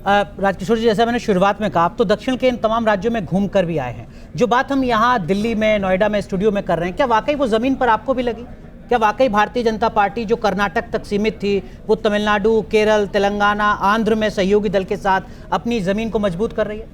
राजकिशोर जी, जैसा मैंने शुरुआत में कहा, आप तो दक्षिण के इन तमाम राज्यों में घूम कर भी आए हैं। जो बात हम यहाँ दिल्ली में, नोएडा में स्टूडियो में कर रहे हैं, क्या वाकई वो जमीन पर आपको भी लगी? क्या वाकई भारतीय जनता पार्टी जो कर्नाटक तक सीमित थी, वो तमिलनाडु, केरल, तेलंगाना, आंध्र में सहयोगी दल के साथ अपनी जमीन को मजबूत कर रही है?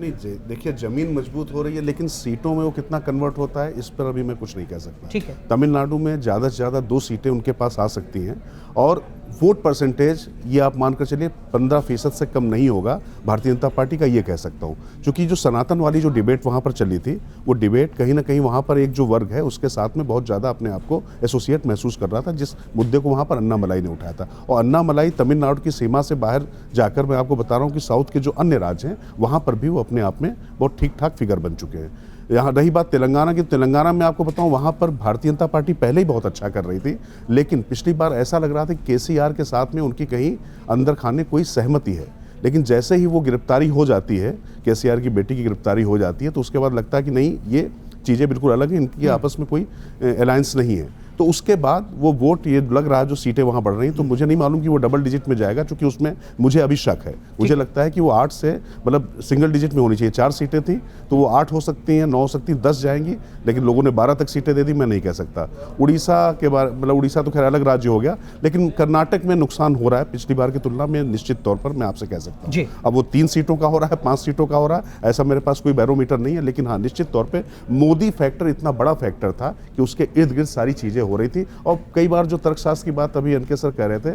नहीं, देखिए, जमीन मजबूत हो रही है, लेकिन सीटों में वो कितना कन्वर्ट होता है इस पर अभी मैं कुछ नहीं कह सकता। ठीक है। तमिलनाडु में ज़्यादा से ज़्यादा 2 सीटें उनके पास आ सकती हैं, और वोट परसेंटेज ये आप मानकर चलिए 15% से कम नहीं होगा भारतीय जनता पार्टी का, ये कह सकता हूँ। क्योंकि जो सनातन वाली जो डिबेट वहाँ पर चली थी, वो डिबेट कहीं ना कहीं वहाँ पर एक जो वर्ग है उसके साथ में बहुत ज़्यादा अपने आप को एसोसिएट महसूस कर रहा था, जिस मुद्दे को वहाँ पर अन्नामलाई ने उठाया था। और अन्नामलाई तमिलनाडु की सीमा से बाहर जाकर, मैं आपको बता रहा हूँ कि साउथ के जो अन्य राज्य हैं वहाँ पर भी वो अपने आप में बहुत ठीक ठाक फिगर बन चुके हैं। यहाँ रही बात तेलंगाना की, तेलंगाना में आपको बताऊं, वहाँ पर भारतीय जनता पार्टी पहले ही बहुत अच्छा कर रही थी, लेकिन पिछली बार ऐसा लग रहा था कि केसीआर के साथ में उनकी कहीं अंदर खाने कोई सहमति है। लेकिन जैसे ही वो गिरफ्तारी हो जाती है, केसीआर की बेटी की गिरफ्तारी हो जाती है, तो उसके बाद लगता है कि नहीं, ये चीज़ें बिल्कुल अलग हैं, इनकी आपस में कोई अलायंस नहीं है। तो उसके बाद वो वोट, ये लग रहा है जो सीटें वहाँ बढ़ रही हैं, तो मुझे नहीं मालूम कि वो डबल डिजिट में जाएगा, क्योंकि उसमें मुझे अभी शक है। मुझे लगता है कि वो 8 से, मतलब सिंगल डिजिट में होनी चाहिए। 4 सीटें थी तो वो 8 हो सकती हैं, 9 हो सकती हैं, 10 जाएंगी, लेकिन लोगों ने 12 तक सीटें दे दी, मैं नहीं कह सकता। उड़ीसा के बारे, मतलब उड़ीसा तो खैर अलग राज्य हो गया, लेकिन कर्नाटक में नुकसान हो रहा है पिछली बार की तुलना में, निश्चित तौर पर मैं आपसे कह सकता हूँ। अब वो 3 सीटों का हो रहा है, 5 सीटों का हो रहा है, ऐसा मेरे पास कोई बैरोमीटर नहीं है, लेकिन हाँ, निश्चित तौर पर मोदी फैक्टर इतना बड़ा फैक्टर था कि उसके इर्द गिर्द सारी चीज़ें हो रही थी। और कई बार जो तर्कशास्त्र की बात अभी एनके सर कह रहे थे,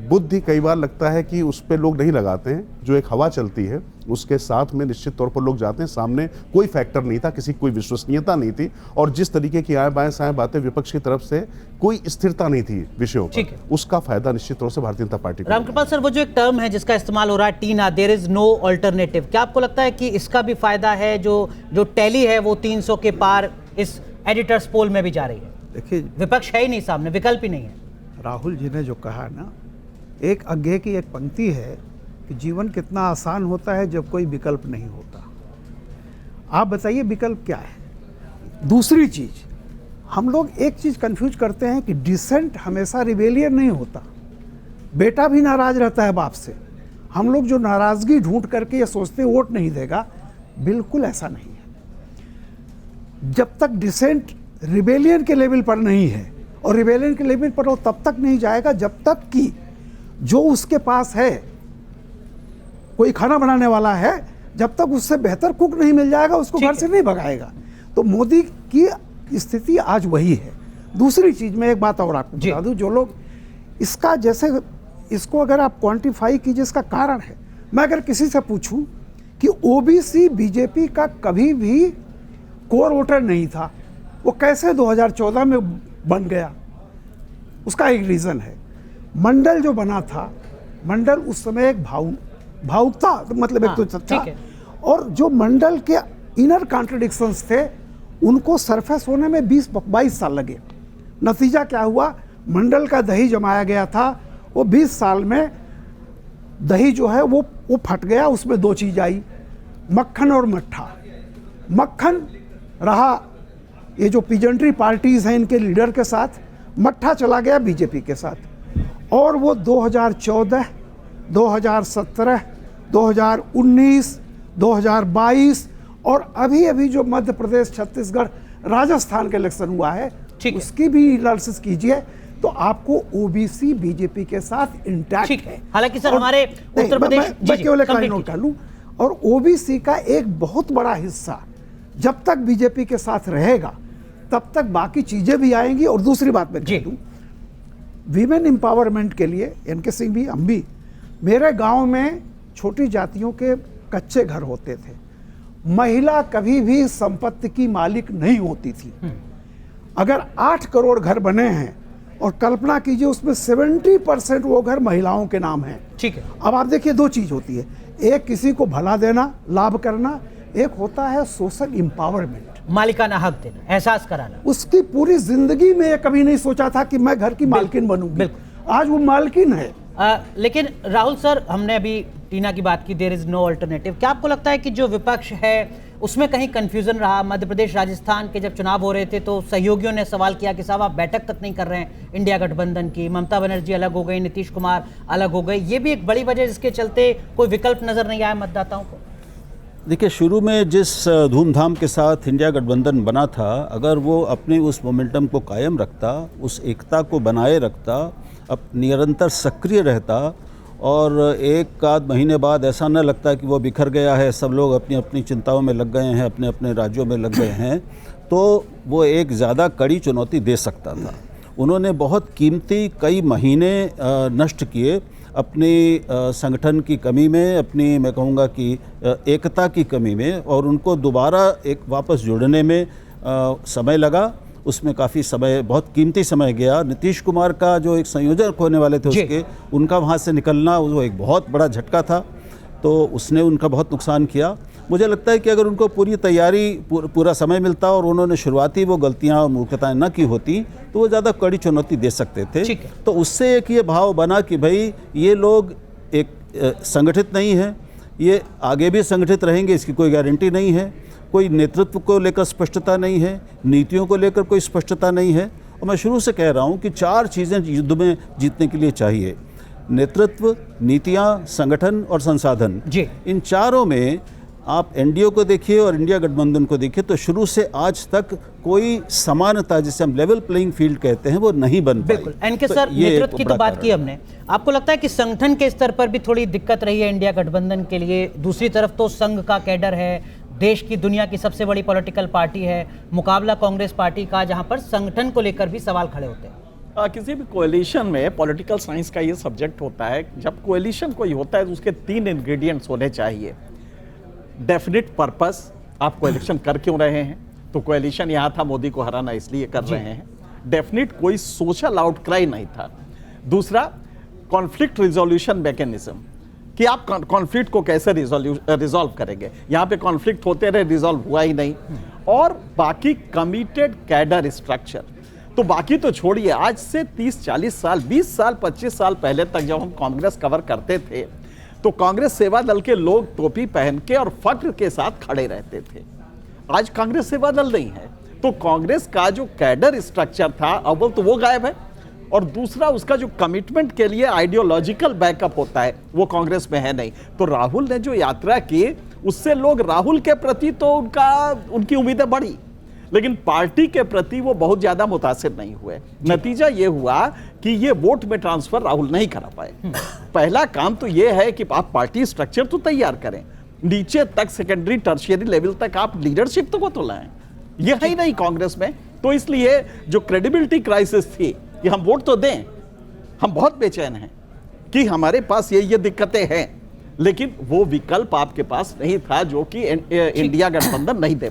बुद्धि कई बार लगता है कि उस पे लोग नहीं लगाते हैं, जो एक हवा चलती है उसके साथ में निश्चित तौर पर लोग जाते हैं। सामने कोई फैक्टर नहीं था, किसी कोई विश्वसनीयता नहीं थी, और जिस तरीके की आए बाएं साएं बातें विपक्ष की तरफ से, कोई स्थिरता नहीं थी विषयों पर, उसका फायदा निश्चित तौर से भारतीय जनता पार्टी को। रामकृपाल सर, वो जो एक टर्म है जिसका इस्तेमाल हो रहा है, टीना, देयर इज नो अल्टरनेटिव, क्या आपको लगता है कि इसका भी फायदा है? जो टैली है वो 300 के पार इस एडिटर्स पोल में भी जा रही है। देखिए, विपक्ष है ही नहीं सामने, विकल्प ही नहीं है। राहुल जी ने जो कहा ना, एक आगे की एक पंक्ति है कि जीवन कितना आसान होता है जब कोई विकल्प नहीं होता। आप बताइए विकल्प क्या है? दूसरी चीज, हम लोग एक चीज कंफ्यूज करते हैं कि डिसेंट हमेशा रिबेलियन नहीं होता। बेटा भी नाराज रहता है बाप से। हम लोग जो नाराजगी ढूंढ करके ये सोचते वोट नहीं देगा, बिल्कुल ऐसा नहीं है। जब तक डिसेंट रिबेलियन के लेवल पर नहीं है, और रिबेलियन के लेवल पर वो तब तक नहीं जाएगा जब तक कि जो उसके पास है, कोई खाना बनाने वाला है, जब तक उससे बेहतर कुक नहीं मिल जाएगा उसको घर से नहीं भगाएगा। तो मोदी की स्थिति आज वही है। दूसरी चीज में एक बात और आपको बता दूं, जो लोग इसका, जैसे इसको अगर आप क्वांटिफाई कीजिए, इसका कारण है, मैं अगर किसी से पूछूं कि ओबीसी बीजेपी का कभी भी कोर वोटर नहीं था, वो कैसे 2014 में बन गया? उसका एक रीजन है, मंडल जो बना था, मंडल उस समय एक भावुकता, मतलब एक तो सच्चा, और जो मंडल के इनर कॉन्ट्रडिक्शंस थे उनको सरफेस होने में 20-22 साल लगे। नतीजा क्या हुआ? मंडल का दही जमाया गया था, वो 20 साल में दही जो है वो फट गया। उसमें 2 चीज आई, मक्खन और मट्ठा। मक्खन रहा ये जो पीजेंट्री पार्टीज हैं इनके लीडर के साथ, मट्ठा चला गया बीजेपी के साथ। और वो 2014, 2017, 2019, 2022 और अभी जो मध्य प्रदेश, छत्तीसगढ़, राजस्थान के इलेक्शन हुआ है, उसकी भी एनालिसिस कीजिए तो आपको ओबीसी बीजेपी के साथ इंटैक्ट है। हालांकि सर हमारे उत्तर प्रदेश, मैं केवल एक लाइन नोट कर लूं, और ओबीसी का एक बहुत बड़ा हिस्सा जब तक बीजेपी के साथ रहेगा तब तक बाकी चीजें भी आएंगी। और दूसरी बात मैं कह दूं, वीमेन एम्पावरमेंट के लिए एनके सिंह भी, हम भी, मेरे गांव में छोटी जातियों के कच्चे घर होते थे, महिला कभी भी संपत्ति की मालिक नहीं होती थी। अगर 8 करोड़ घर बने हैं और कल्पना कीजिए उसमें 70% वो घर महिलाओं के नाम है। ठीक है। अब आप देखिए, 2 चीज होती है, एक किसी को भला देना, लाभ करना, एक होता है सोशल एम्पावरमेंट, मालिकाना हक देना, एहसास कराना। उसकी पूरी जिंदगी में ये कभी नहीं सोचा था कि मैं घर की मालकिन बनूंगी, आज वो मालकिन है। लेकिन राहुल सर, हमने अभी टीना की बात की, देयर इज नो अल्टरनेटिव। क्या आपको लगता है कि जो विपक्ष है उसमें कहीं कंफ्यूजन रहा? मध्य प्रदेश, राजस्थान के जब चुनाव हो रहे थे तो सहयोगियों ने सवाल किया कि साहब आप बैठक तक नहीं कर रहे हैं इंडिया गठबंधन की, ममता बनर्जी अलग हो गई, नीतीश कुमार अलग हो गए, ये भी एक बड़ी वजह जिसके चलते कोई विकल्प नजर नहीं आया मतदाताओं को। देखिए, शुरू में जिस धूमधाम के साथ इंडिया गठबंधन बना था, अगर वो अपने उस मोमेंटम को कायम रखता, उस एकता को बनाए रखता, अब निरंतर सक्रिय रहता और एक आध महीने बाद ऐसा न लगता कि वो बिखर गया है, सब लोग अपनी अपनी चिंताओं में लग गए हैं, अपने अपने राज्यों में लग गए हैं, तो वो एक ज़्यादा कड़ी चुनौती दे सकता था। उन्होंने बहुत कीमती कई महीने नष्ट किए अपनी संगठन की कमी में, अपनी मैं कहूँगा कि एकता की कमी में, और उनको दोबारा एक वापस जुड़ने में समय लगा। उसमें काफ़ी समय, बहुत कीमती समय गया। नीतीश कुमार का जो एक संयोजक होने वाले थे उसके, उनका वहाँ से निकलना वो एक बहुत बड़ा झटका था, तो उसने उनका बहुत नुकसान किया। मुझे लगता है कि अगर उनको पूरी तैयारी, पूरा समय मिलता और उन्होंने शुरुआती वो गलतियाँ और मूर्खताएँ न की होती तो वो ज़्यादा कड़ी चुनौती दे सकते थे। तो उससे एक ये भाव बना कि भाई ये लोग एक संगठित नहीं है, ये आगे भी संगठित रहेंगे, इसकी कोई गारंटी नहीं है, कोई नेतृत्व को लेकर स्पष्टता नहीं है, नीतियों को लेकर कोई स्पष्टता नहीं है। और मैं शुरू से कह रहा हूँ कि 4 चीज़ें युद्ध में जीतने के लिए चाहिए: नेतृत्व, नीतियाँ, संगठन और संसाधन। इन चारों में आप एनडीए को देखिए और इंडिया गठबंधन को देखिए तो शुरू से आज तक कोई समानता, जिसे हम लेवल प्लेइंग फील्ड कहते हैं, वो नहीं बन पाई। बिल्कुल। एनके सर, नेतृत्व की तो बात की हमने, आपको लगता है कि संगठन के स्तर पर भी थोड़ी दिक्कत रही है इंडिया गठबंधन के लिए? दूसरी तरफ तो संघ का कैडर है, देश की, दुनिया की सबसे बड़ी पॉलिटिकल पार्टी है, मुकाबला कांग्रेस पार्टी का, जहां पर संगठन को लेकर भी सवाल खड़े होते हैं। किसी भी कोएलिशन में पॉलिटिकल साइंस का ये सब्जेक्ट होता है। जब कोएलिशन कोई होता है तो उसके 3 इंग्रेडिएंट्स होने चाहिए। डेफिनेट पर्पस, आप कोएलिशन कर क्यों रहे हैं? तो कोएलिशन यहाँ था मोदी को हराना, इसलिए कर रहे हैं। डेफिनेट कोई सोशल आउटक्राई नहीं था। दूसरा, कॉन्फ्लिक्ट रिजोल्यूशन मैकेनिज्म, कि आप कॉन्फ्लिक्ट को कैसे रिजॉल्व करेंगे। यहाँ पे कॉन्फ्लिक्ट होते रहे, रिजॉल्व हुआ ही नहीं। और बाकी कमिटेड कैडर स्ट्रक्चर, तो बाकी तो छोड़िए, आज से 30-40 साल, 20 साल, 25 साल पहले तक जब हम कांग्रेस कवर करते थे तो कांग्रेस सेवा दल के लोग टोपी पहन के और फक्र के साथ खड़े रहते थे। आज कांग्रेस सेवा दल नहीं है, तो कांग्रेस का जो कैडर स्ट्रक्चर था अव्वल तो वो गायब है, और दूसरा उसका जो कमिटमेंट के लिए आइडियोलॉजिकल बैकअप होता है वो कांग्रेस में है नहीं। तो राहुल ने जो यात्रा की उससे लोग राहुल के प्रति तो उनकी उम्मीदें बढ़ी, लेकिन पार्टी के प्रति वो बहुत ज्यादा मुतासिर नहीं हुए। नतीजा ये हुआ कि ये वोट में ट्रांसफर राहुल नहीं करा पाए। पहला काम तो ये है कि आप पार्टी स्ट्रक्चर तो तैयार करें, नीचे तक, सेकेंडरी टर्शियरी लेवल तक आप लीडरशिप तो लाएं। ये है ही नहीं कांग्रेस में। तो इसलिए जो क्रेडिबिलिटी क्राइसिस थी कि हम वोट तो दें, हम बहुत बेचैन हैं कि हमारे पास ये दिक्कतें हैं, लेकिन वो विकल्प आपके पास नहीं था जो कि इंडिया गठबंधन नहीं दे